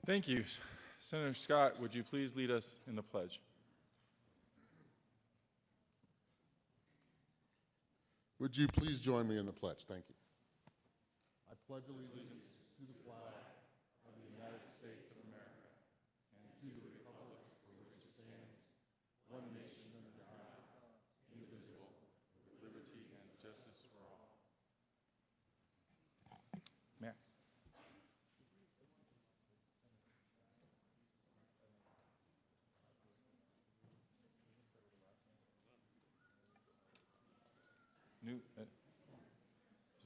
Thank you. Senator Scott, would you please lead us in the pledge? Would you please join me in the pledge? Thank you. I pledge allegiance to the flag of the United States of America and to the republic for which it stands, one nation under God, indivisible, with liberty and justice for all. Max.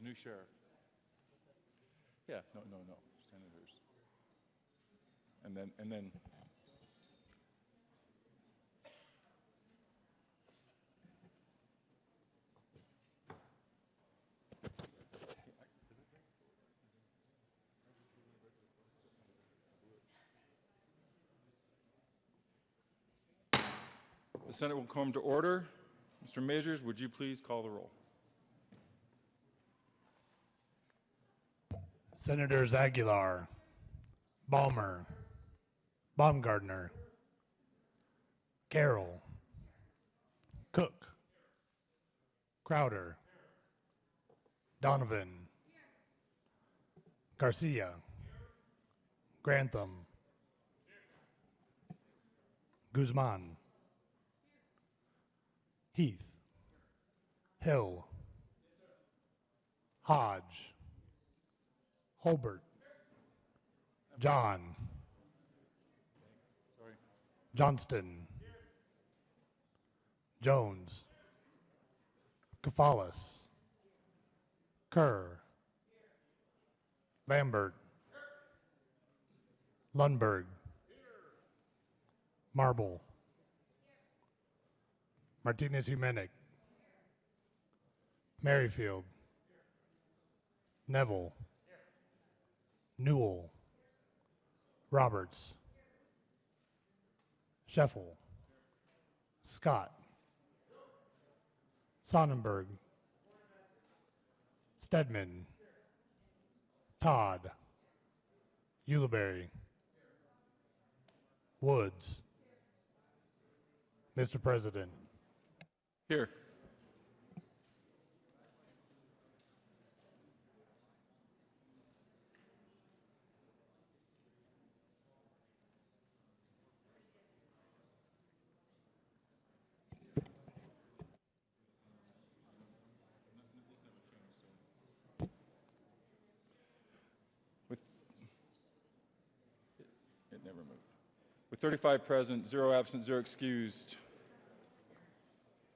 New sheriff. Yeah, no. Senators. And then. The Senate will come to order. Mr. Majors, would you please call the roll? Senators Aguilar, Balmer, Baumgardner, Carroll, Cook, Crowder, Donovan, Garcia, Grantham, Guzman, Heath, Hill, Hodge, Holbert, John, Johnston, Jones, Kafalis, Kerr, Lambert, Lundberg, Marble, Martinez-Humenic, Merrifield, Neville, Newell, Roberts, Scheffel, Scott, Sonnenberg, Stedman, Todd, Ulibarri, Woods. Mr. President. Here. It never moved. With 35 present, 0 absent, 0 excused.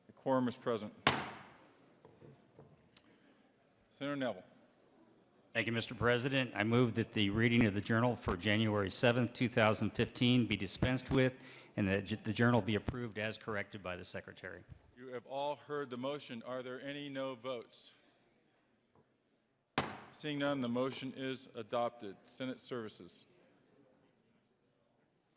The quorum is present. Senator Neville. Thank you, Mr. President. I move that the reading of the journal for January 7th, 2015 be dispensed with and that the journal be approved as corrected by the Secretary. You have all heard the motion. Are there any no votes? Seeing none, the motion is adopted. Senate Services.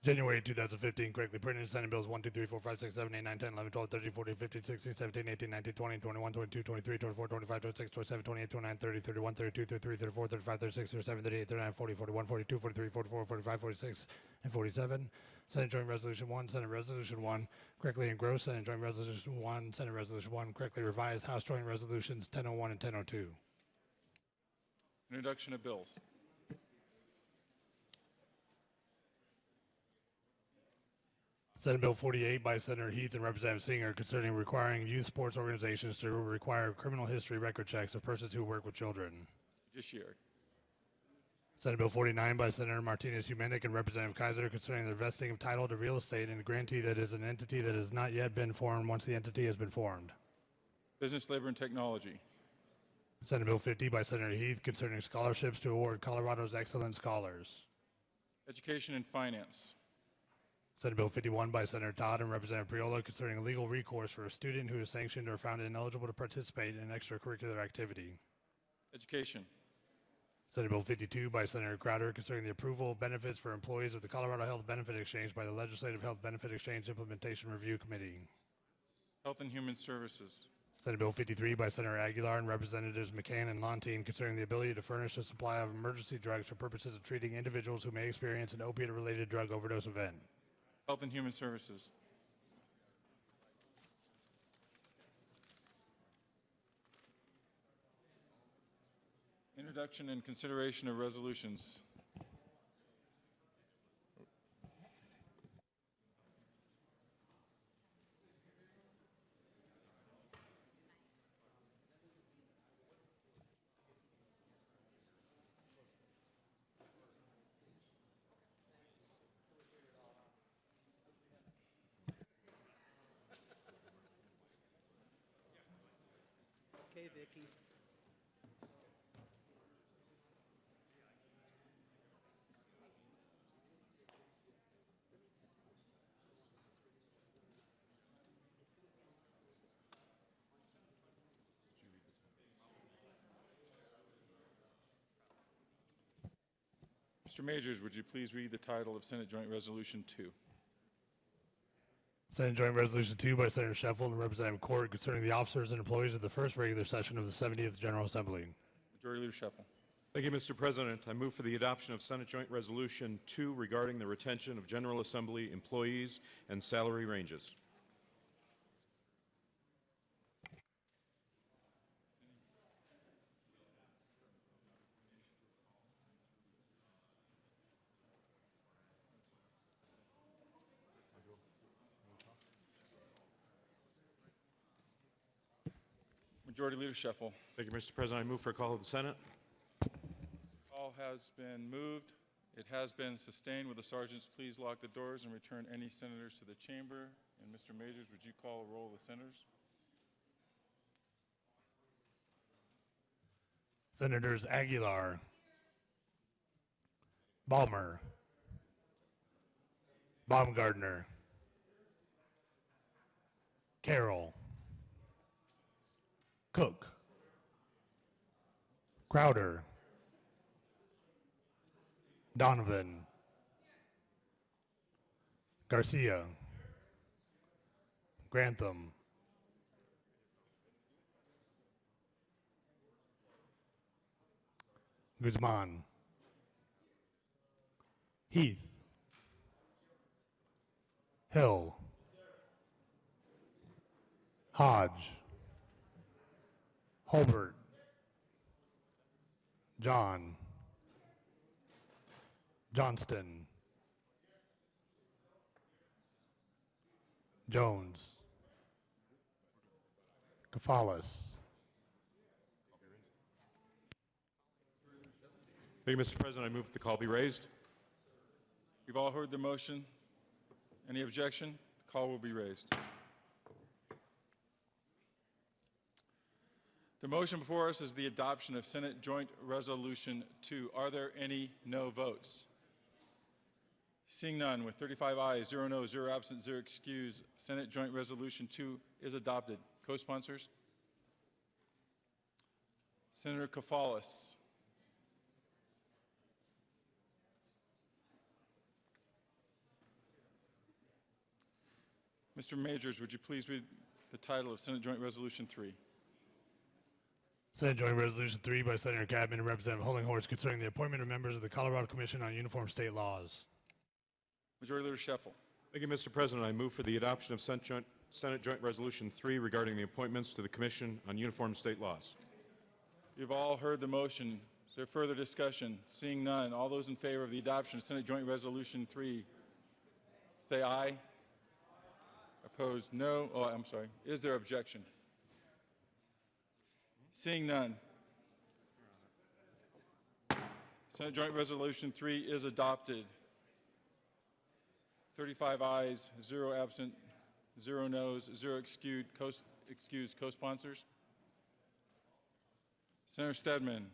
January 2015, correctly printed. Senate Bills 1, 2, 3, 4, 5, 6, 7, 8, 9, 10, 11, 12, 13, 14, 15, 16, 17, 18, 19, 20, 21, 22, 23, 24, 25, 26, 27, 28, 29, 30, 31, 32, 33, 34, 35, 36, 37, 38, 39, 40, 41, 42, 43, 44, 45, 46, and 47. Senate Joint Resolution 1, Senate Resolution 1, correctly engrossed. Senate Joint Resolution 1, Senate Resolution 1, correctly revised. House Joint Resolutions 1001 and 1002. Introduction of bills. Senate Bill 48 by Senator Heath and Representative Singer concerning requiring youth sports organizations to require criminal history record checks of persons who work with children. Judiciary. Senate Bill 49 by Senator Martinez-Humenic and Representative Kaiser concerning the vesting of title to real estate in a grantee that is an entity that has not yet been formed once the entity has been formed. Business, Labor, and Technology. Senate Bill 50 by Senator Heath concerning scholarships to award Colorado's excellent scholars. Education and Finance. Senate Bill 51 by Senator Todd and Representative Priola concerning legal recourse for a student who is sanctioned or found ineligible to participate in an extracurricular activity. Education. Senate Bill 52 by Senator Crowder concerning the approval of benefits for employees of the Colorado Health Benefit Exchange by the Legislative Health Benefit Exchange Implementation Review Committee. Health and Human Services. Senate Bill 53 by Senator Aguilar and Representatives McCann and Lontine concerning the ability to furnish a supply of emergency drugs for purposes of treating individuals who may experience an opiate-related drug overdose event. Health and Human Services. Introduction and consideration of resolutions. Okay, Vicky. Mr. Majors, would you please read the title of Senate Joint Resolution 2? Senate Joint Resolution 2 by Senator Sheffield and Representative Court concerning the officers and employees of the first regular session of the 70th General Assembly. Majority Leader Sheffel. Thank you, Mr. President. I move for the adoption of Senate Joint Resolution 2 regarding the retention of General Assembly employees and salary ranges. Majority Leader Sheffel. Thank you, Mr. President. I move for a call of the Senate. Call has been moved. It has been sustained. Will the sergeants please lock the doors and return any senators to the chamber? And Mr. Majors, would you call a roll of the senators? Senators Aguilar, Balmer, Baumgardner, Carroll, Cook, Crowder, Donovan, Garcia, Grantham, Guzman, Heath, Hill, Hodge, Holbert, John, Johnston, Jones, Kafalis, Thank you, Mr. President. I move that the call be raised. You've all heard the motion. Any objection? The call will be raised. The motion before us is the adoption of Senate Joint Resolution 2. Are there any no votes? Seeing none, with 35 ayes, 0 noes, 0 absent, 0 excused, Senate Joint Resolution 2 is adopted. Co-sponsors? Senator Kafalis. Mr. Majors, would you please read the title of Senate Joint Resolution 3? Senate Joint Resolution 3 by Senator Cadman and Representative Hollinghorst concerning the appointment of members of the Colorado Commission on Uniform State Laws. Majority Leader Sheffel. Thank you, Mr. President. I move for the adoption of Senate Joint Resolution 3 regarding the appointments to the Commission on Uniform State Laws. You've all heard the motion. Is there further discussion? Seeing none, all those in favor of the adoption of Senate Joint Resolution 3, say aye. Opposed, no. Oh, I'm sorry. Is there objection? Seeing none. Senate Joint Resolution 3 is adopted. 35 ayes, 0 absent, 0 noes, 0 excused co-sponsors. Senator Stedman.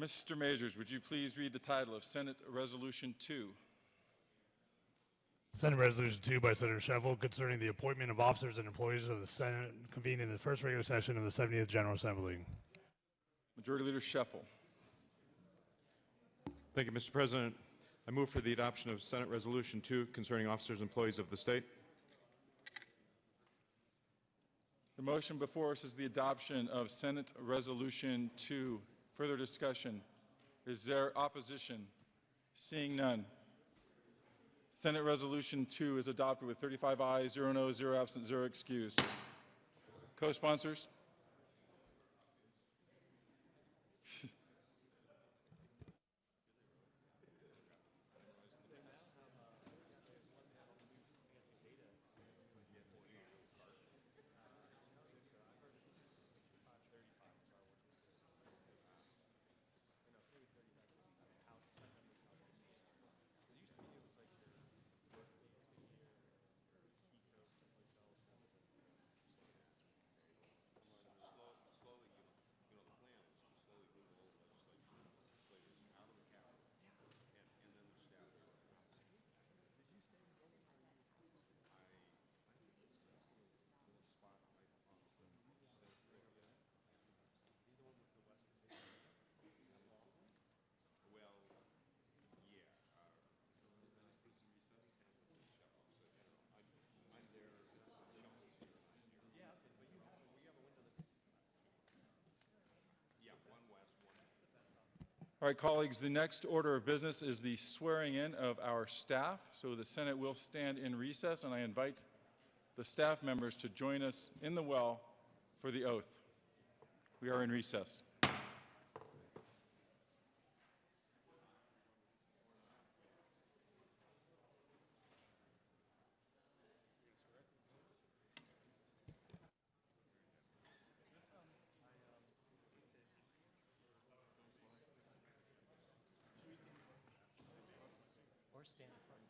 Mr. Majors, would you please read the title of Senate Resolution 2? Senate Resolution 2 by Senator Sheffield concerning the appointment of officers and employees of the Senate convened in the first regular session of the 70th General Assembly. Majority Leader Sheffel. Thank you, Mr. President. I move for the adoption of Senate Resolution 2 concerning officers and employees of the state. motion before us is the adoption of Senate Resolution 2. Further discussion? Is there opposition? Seeing none. Senate Resolution 2 is adopted with 35 ayes, 0 noes, 0 absent, 0 excused. Co-sponsors? All right, colleagues, the next order of business is the swearing in of our staff. So the Senate will stand in recess, and I invite the staff members to join us in the well for the oath. We are in recess. Or stand in front.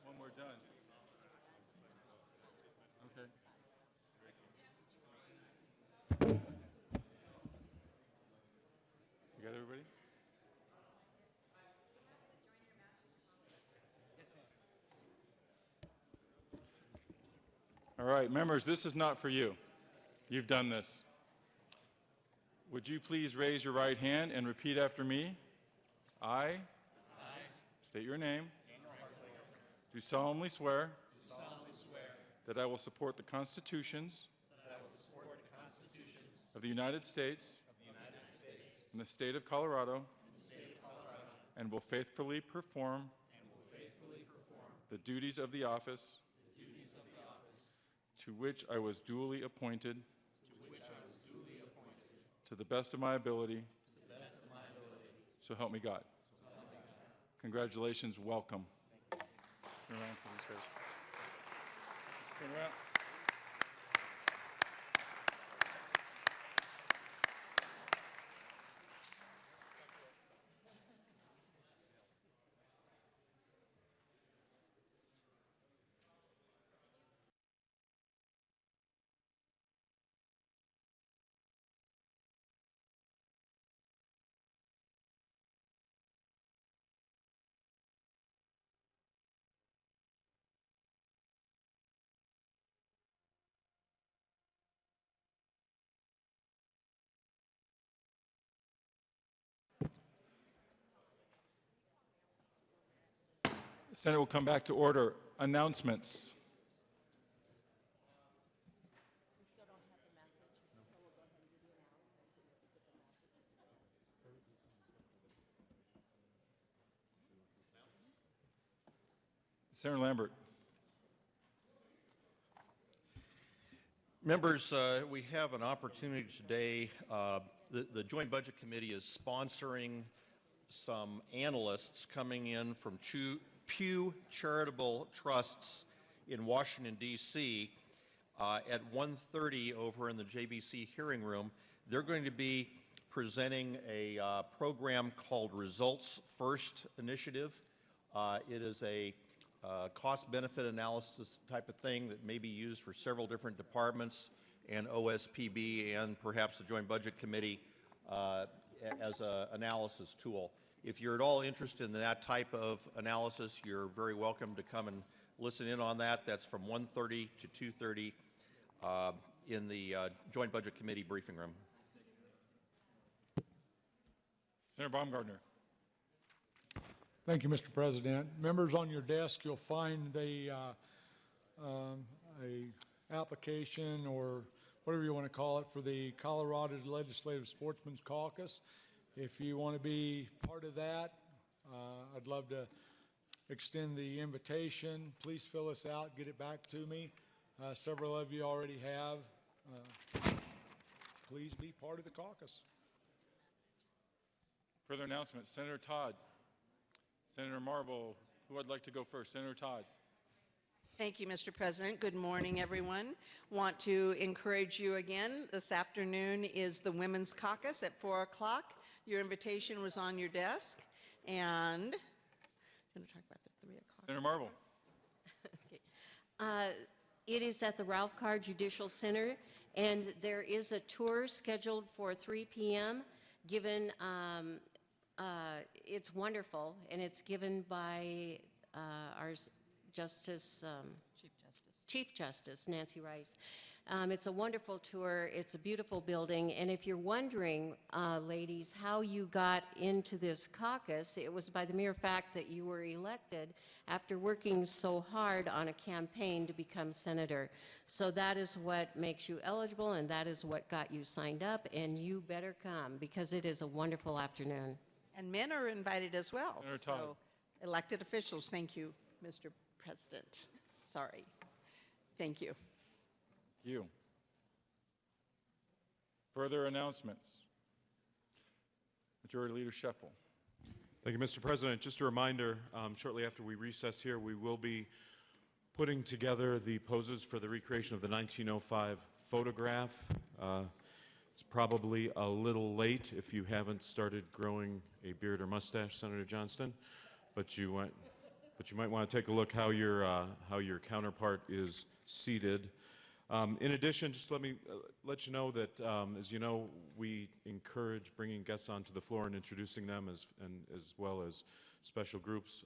When we're done. Okay. You got everybody? All right, members, this is not for you. You've done this. Would you please raise your right hand and repeat after me? I state your name. Do solemnly swear that I will support the constitutions of the United States and the state of Colorado and will faithfully perform the duties of the office to which I was duly appointed to the best of my ability. So help me God. Congratulations. Welcome. Turn around for these guys. Let's turn around. The Senate will come back to order. Announcements. Senator Lambert. Members, we have an opportunity today. The Joint Budget Committee is sponsoring some analysts coming in from Pew Charitable Trusts in Washington, D.C. At 1:30 over in the JBC hearing room. They're going to be presenting a program called Results First Initiative. It is a cost-benefit analysis type of thing that may be used for several different departments and OSPB and perhaps the Joint Budget Committee as an analysis tool. If you're at all interested in that type of analysis, you're very welcome to come and listen in on that. That's from 1:30 to 2:30 in the Joint Budget Committee briefing room. Senator Baumgartner. Thank you, Mr. President. Members, on your desk, you'll find the a application or whatever you want to call it for the Colorado Legislative Sportsman's Caucus. If you want to be part of that, I'd love to extend the invitation. Please fill us out, get it back to me. Several of you already have. Please be part of the caucus. Further announcements. Senator Todd. Senator Marble, who would like to go first? Senator Todd. Thank you, Mr. President. Good morning, everyone. Want to encourage you again. This afternoon is the Women's Caucus at 4 o'clock. Your invitation was on your desk. And I'm going to talk about the 3 o'clock. Senator Marble. It is at the Ralph Carr Judicial Center, and there is a tour scheduled for 3 p.m. given, it's wonderful, and it's given by our Chief Justice Nancy Rice. It's a wonderful tour. It's a beautiful building. And if you're wondering, ladies, how you got into this caucus, it was by the mere fact that you were elected after working so hard on a campaign to become senator. So that is what makes you eligible, and that is what got you signed up. And you better come, because it is a wonderful afternoon. And men are invited as well. Senator Todd. So, elected officials, thank you, Mr. President. Sorry. Thank you. You. Further announcements. Majority Leader Scheffel. Thank you, Mr. President. Just a reminder, shortly after we recess here, we will be putting together the poses for the recreation of the 1905 photograph. It's probably a little late if you haven't started growing a beard or mustache, Senator Johnston, but you might want to take a look how your counterpart is seated. In addition, just let me let you know that, as you know, we encourage bringing guests onto the floor and introducing them as well as special groups.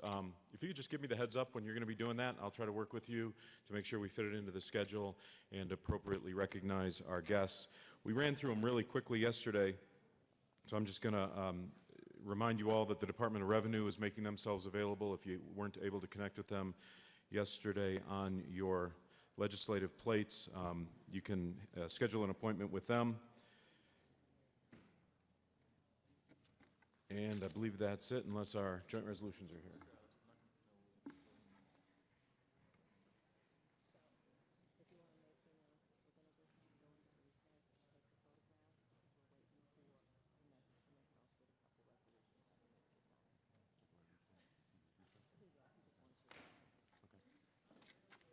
If you could just give me the heads up when you're going to be doing that, I'll try to work with you to make sure we fit it into the schedule and appropriately recognize our guests. We ran through them really quickly yesterday, so I'm just going to remind you all that the Department of Revenue is making themselves available if you weren't able to connect with them yesterday on your legislative plates. You can schedule an appointment with them. And I believe that's it, unless our joint resolutions are here.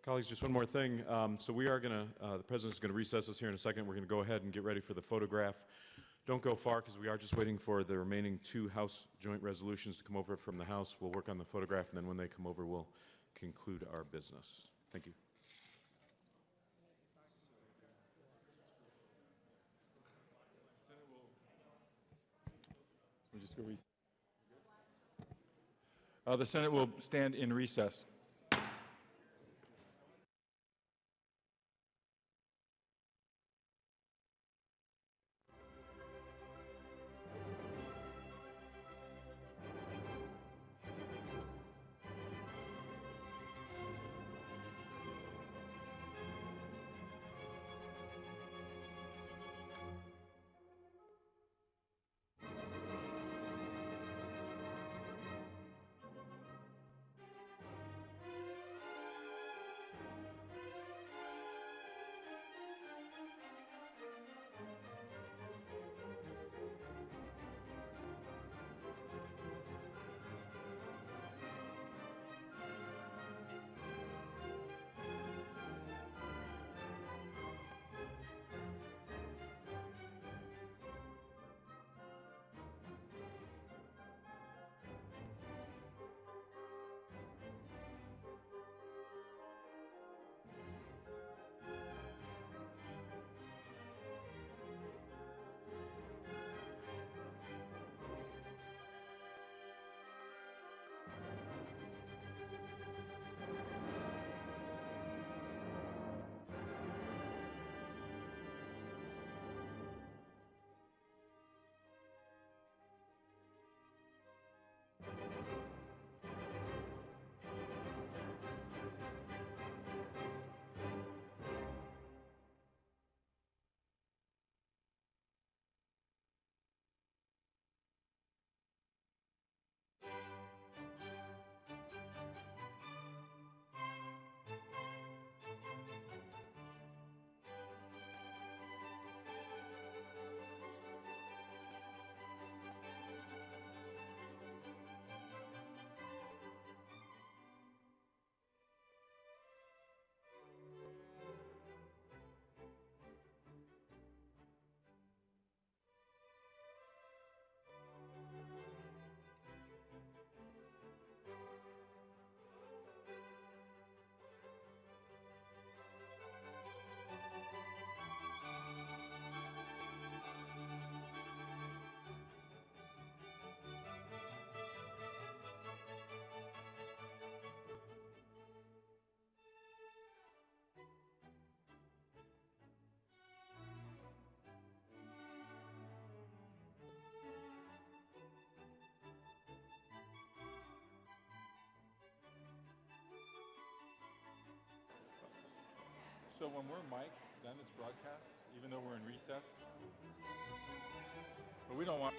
Colleagues, just one more thing. So we are going to, the President's going to recess us here in a second. We're going to go ahead and get ready for the photograph. Don't go far, because we are just waiting for the remaining 2 House joint resolutions to come over from the House. We'll work on the photograph, and then when they come over, we'll conclude our business. Thank you. The Senate will stand in recess. So when we're mic'd, then it's broadcast, even though we're in recess. But we don't want.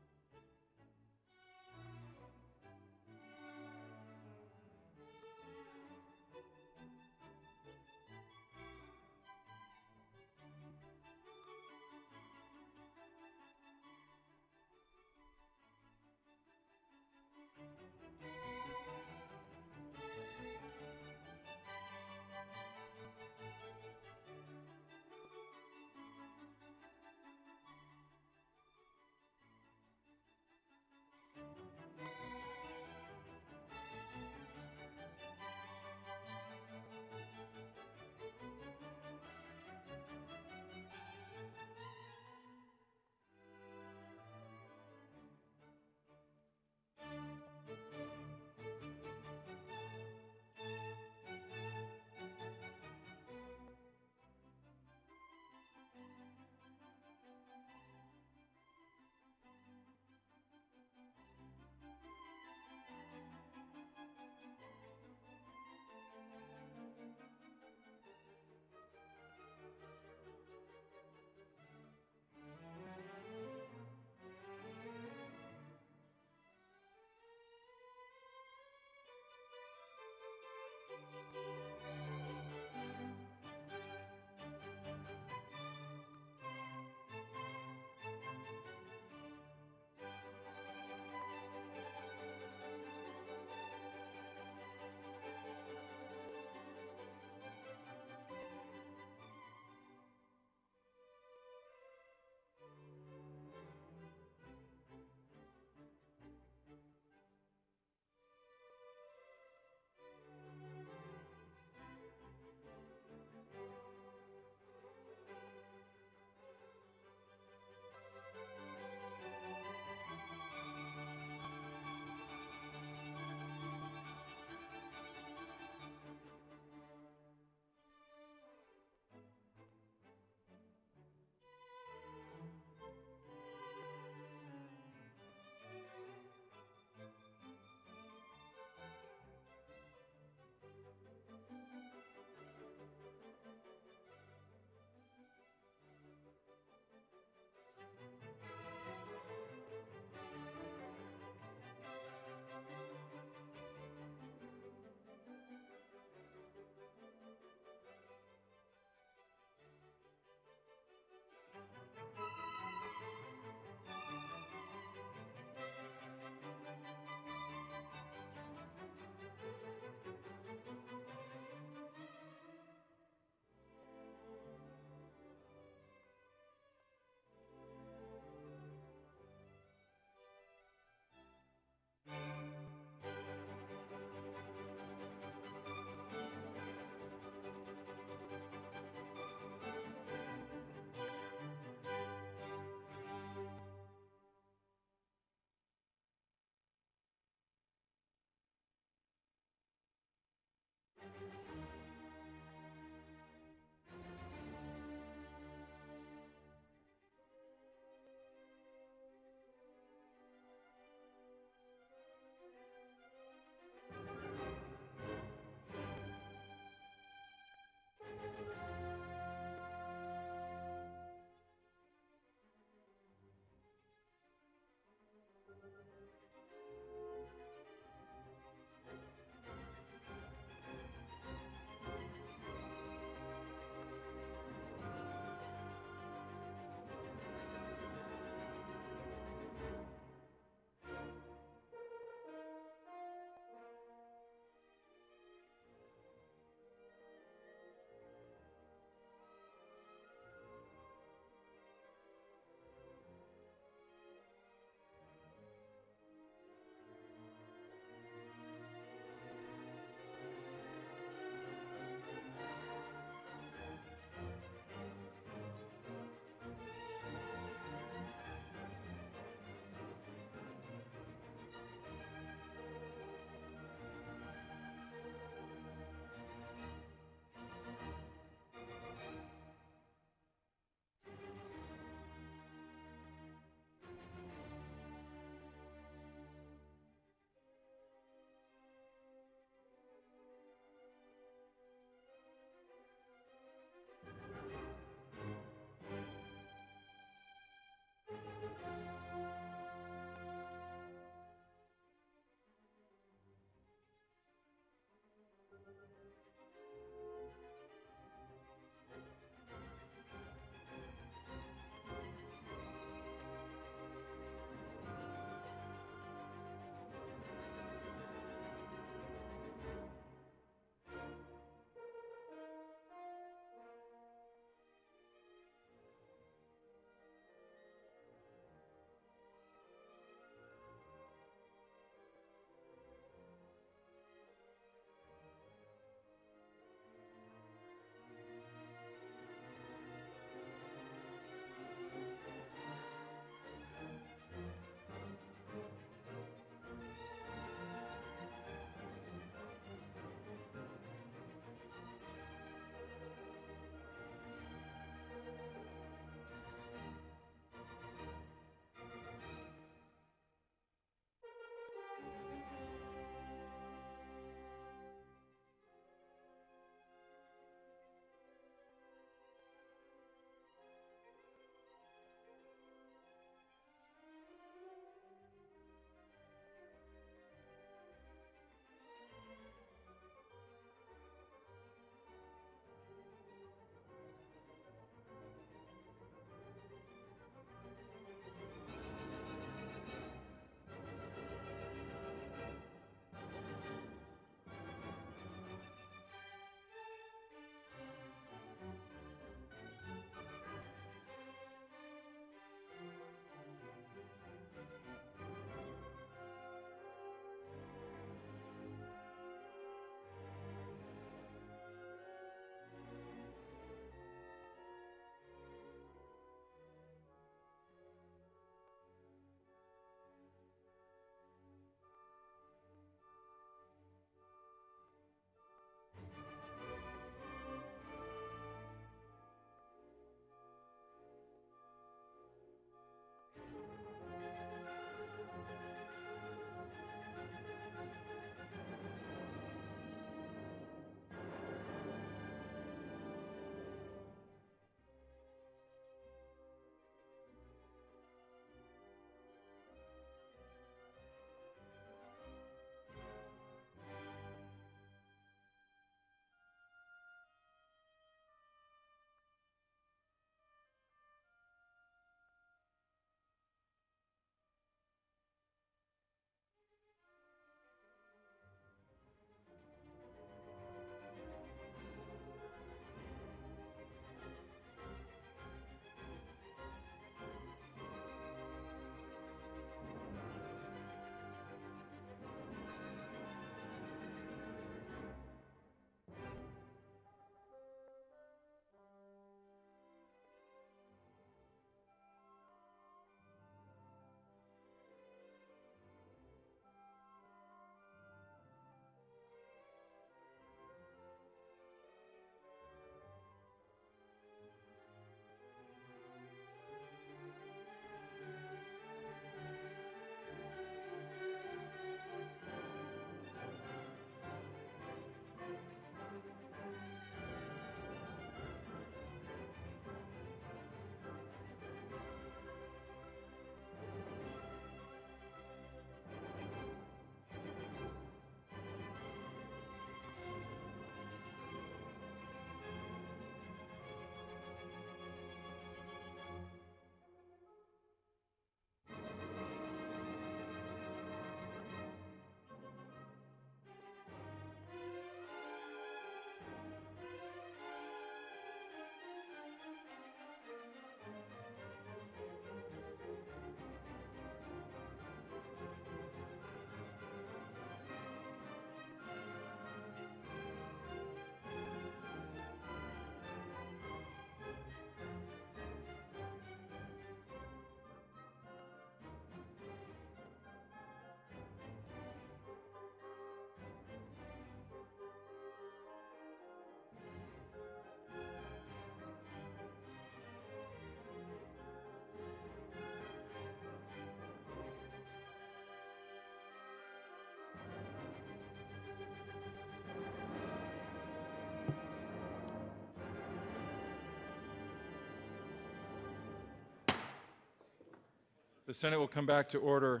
The Senate will come back to order.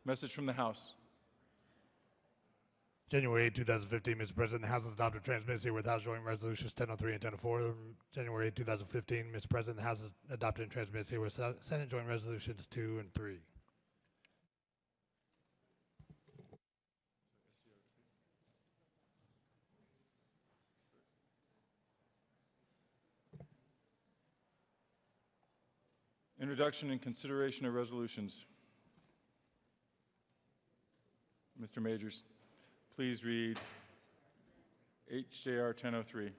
Message from the House. January 8, 2015, Mr. President, the House has adopted transmits here with House Joint Resolutions 1003 and 1004. January 8, 2015, Mr. President, the House has adopted and transmits here with Senate Joint Resolutions 2 and 3. Introduction and consideration of resolutions. Mr. Majors, please read HJR 1003.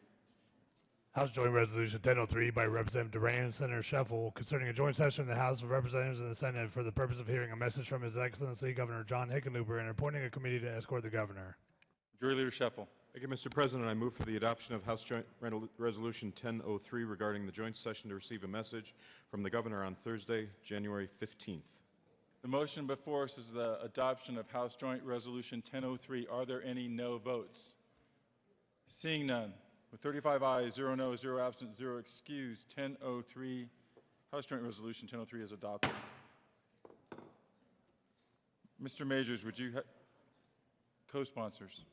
House Joint Resolution 1003 by Representative Duran and Senator Sheffel concerning a joint session in the House of Representatives and the Senate for the purpose of hearing a message from His Excellency Governor John Hickenlooper and appointing a committee to escort the governor. Majority Leader Sheffel. Thank you, Mr. President. I move for the adoption of House Joint Resolution 1003 regarding the joint session to receive a message from the governor on Thursday, January 15th. The motion before us is the adoption of House Joint Resolution 1003. Are there any no votes? Seeing none, with 35 ayes, 0 no, 0 absent, 0 excused, 1003, House Joint Resolution 1003 is adopted. Mr. Majors, would you co-sponsors?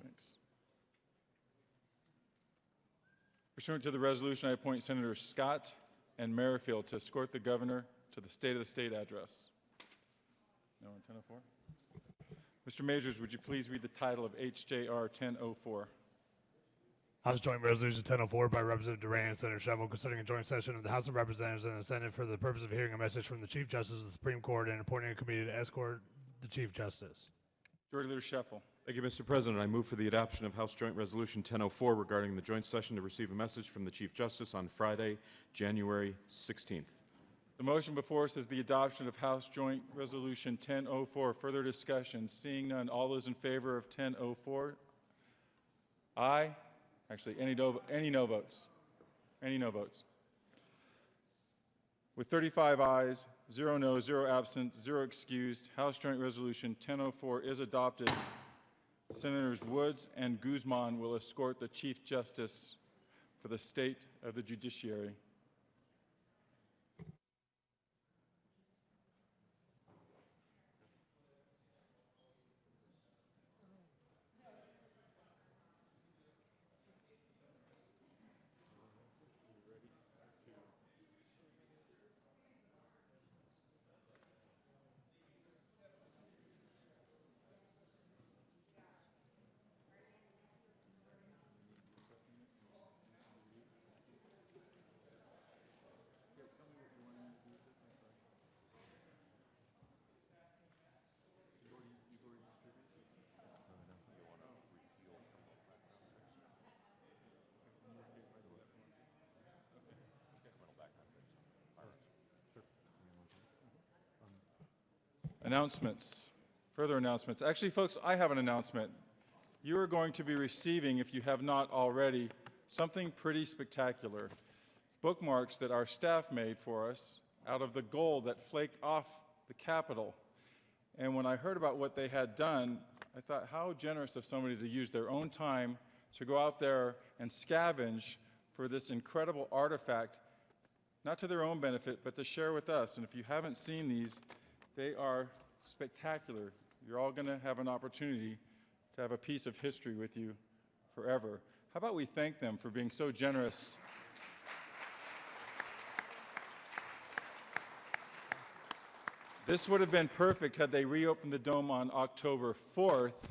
Thanks. Pursuant to the resolution, I appoint Senators Scott and Merrifield to escort the governor to the State of the State address. No on 1004? Mr. Majors, would you please read the title of HJR 1004? House Joint Resolution 1004 by Representative Duran and Senator Sheffel concerning a joint session of the House of Representatives and the Senate for the purpose of hearing a message from the Chief Justice of the Supreme Court and appointing a committee to escort the Chief Justice. Majority Leader Sheffel. Thank you, Mr. President. I move for the adoption of House Joint Resolution 1004 regarding the joint session to receive a message from the Chief Justice on Friday, January 16th. The motion before us is the adoption of House Joint Resolution 1004. Further discussion? Seeing none, all those in favor of 1004? Aye. Actually, any no votes? Any no votes? With 35 ayes, 0 no, 0 absent, 0 excused, House Joint Resolution 1004 is adopted. Senators Woods and Guzman will escort the Chief Justice for the state of the judiciary. Announcements. Further announcements. Actually, folks, I have an announcement. You are going to be receiving, if you have not already, something pretty spectacular. Bookmarks that our staff made for us out of the gold that flaked off the Capitol. And when I heard about what they had done, I thought, how generous of somebody to use their own time to go out there and scavenge for this incredible artifact, not to their own benefit, but to share with us. And if you haven't seen these, they are spectacular. You're all going to have an opportunity to have a piece of history with you forever. How about we thank them for being so generous? This would have been perfect had they reopened the dome on October 4th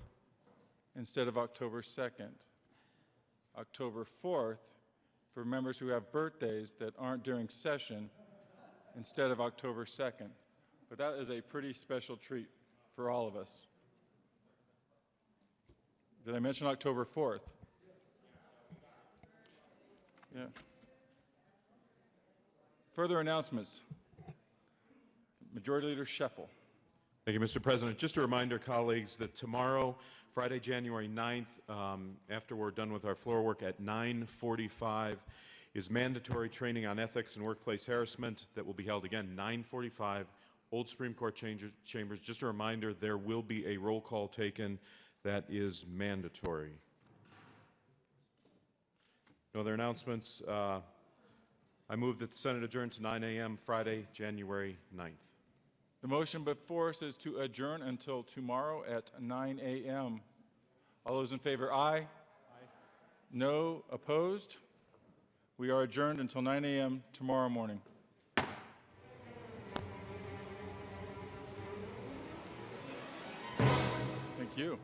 instead of October 2nd. October 4th for members who have birthdays that aren't during session instead of October 2nd. But that is a pretty special treat for all of us. Did I mention October 4th? Yeah. Further announcements. Majority Leader Sheffel. Thank you, Mr. President. Just a reminder, colleagues, that tomorrow, Friday, January 9th, after we're done with our floor work at 9:45, is mandatory training on ethics and workplace harassment that will be held again 9:45 Old Supreme Court Chambers. Just a reminder, there will be a roll call taken that is mandatory. No other announcements. I move that the Senate adjourn to 9 a.m. Friday, January 9th. The motion before us is to adjourn until tomorrow at 9 a.m. All those in favor, aye. No opposed? We are adjourned until 9 a.m. tomorrow morning. Thank you.